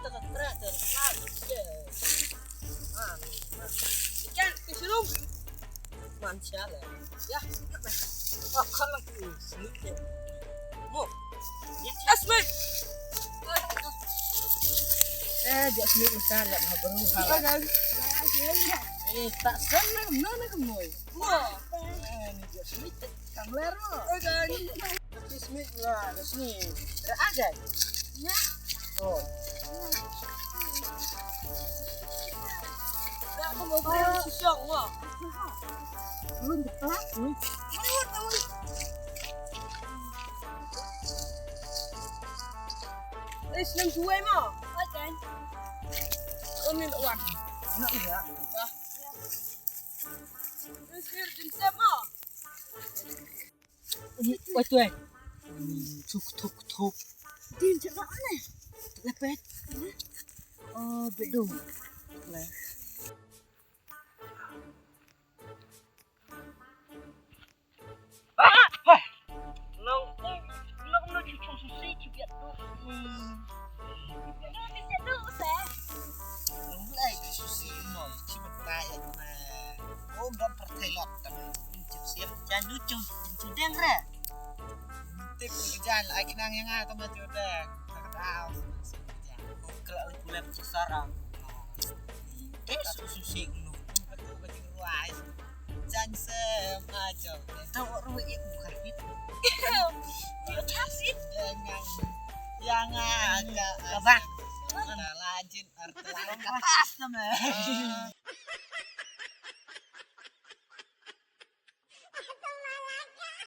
terakhir ikan keserum manciala ya kalau sedikit mau asmi dia sendiri besar dan baru hal tak senang mana kamu wah ini dia sedikit kamler bismillah sini ada ya oh aku mau beli susong wah belum depan senang gue mah kan ini uang nak ya Sir jinsep mah wait tuk din cakap mana lepet oh bedung lah Cudeng re, tip kerjaan lagi nang yang atau macam cudeng, tak tahu. Kalau kulit sarang, susi nu, baju ruai, jangan semacam. Tahu ruai bukan itu. Dia casit, yang agak abang. Lanjut arti lain atas nama.